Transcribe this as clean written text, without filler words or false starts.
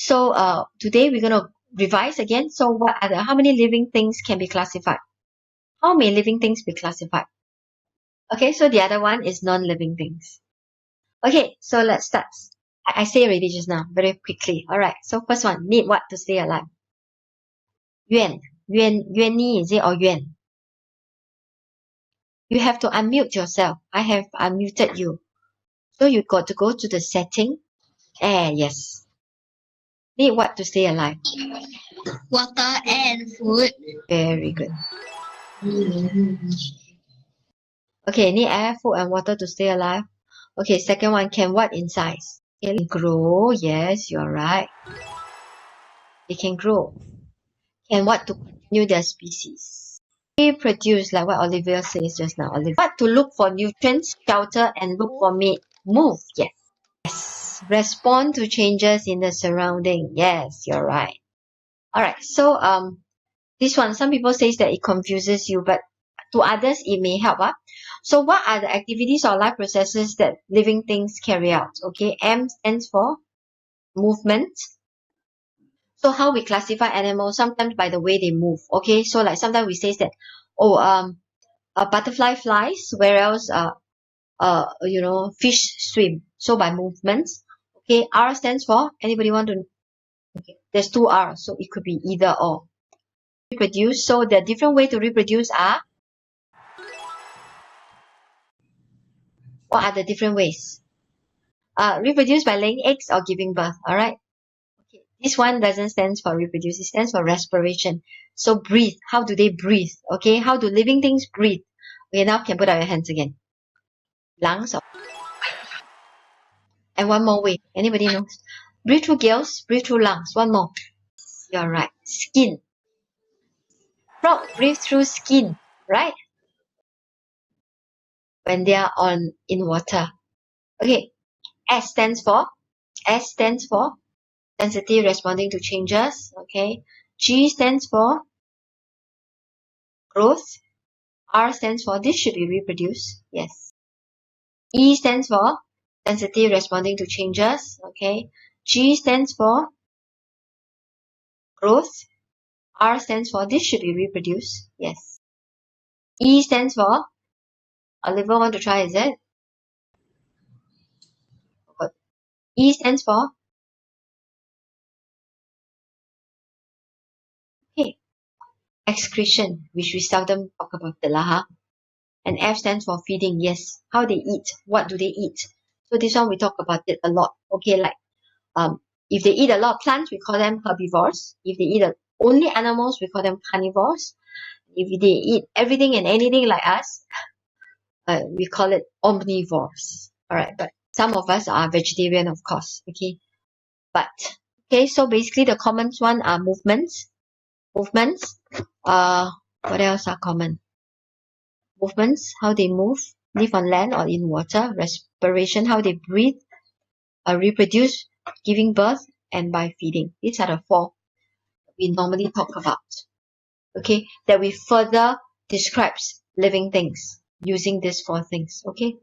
So today we're going to revise again. So how many living things can be classified? How may living things be classified? Okay, so the other one is non-living things. Okay, so let's start. I say already just now, very quickly. Alright, so first one, need what to stay alive? Yuan. Yuan ni, is it, or yuan? You have to unmute yourself. I have unmuted you. So you got to go to the setting. Yes. Need what to stay alive? Water and food. Very good. Okay, need air, food, and water to stay alive. Okay, second one, can what in size? Can grow? Yes, you're right. They can grow. Can what to continue their species? Reproduce, like what Olivia says just now. What to look for nutrients, shelter, and look for mate? Move. Yes. Yes. Respond to changes in the surrounding. Yes, you're right. Alright, so this one, some people say that it confuses you, but to others it may help. So what are the activities or life processes that living things carry out? Okay, M stands for movement. So how we classify animals, sometimes by the way they move. Okay, so like sometimes we say that, a butterfly flies, whereas fish swim. So by movements. Okay, R stands for, anybody want to? Okay, there's two R, so it could be either or. Reproduce. So the different way to reproduce are, what are the different ways? Reproduce by laying eggs or giving birth. Alright. Okay. This one doesn't stand for reproduce. It stands for respiration. So breathe. How do they breathe? Okay. How do living things breathe? Okay. Now can put out your hands again. Lungs. And one more way. Anybody knows? Breathe through gills. Breathe through lungs. One more. You're right. Skin. Frog breathe through skin. Right? When they are in water. Okay. S stands for sensitive, responding to changes. Okay. G stands for growth. R stands for, this should be reproduced. Yes. E stands for sensitive, responding to changes. Okay. G stands for growth. R stands for, this should be reproduced. Yes. E stands for, Oliver want to try, is it? E stands for, okay, excretion, which we seldom talk about it lah. And F stands for feeding. Yes. How they eat. What do they eat? So this one we talk about it a lot. Okay, like if they eat a lot of plants, we call them herbivores. If they eat only animals, we call them carnivores. If they eat everything and anything like us, we call it omnivores. Alright, but some of us are vegetarian, of course. Okay, but okay, so basically the common one are movements. What else are common? Movements, how they move, live on land or in water. Respiration, how they breathe. Reproduce, giving birth, and by feeding. These are the four we normally talk about. Okay, that we further describes living things using these four things. Okay.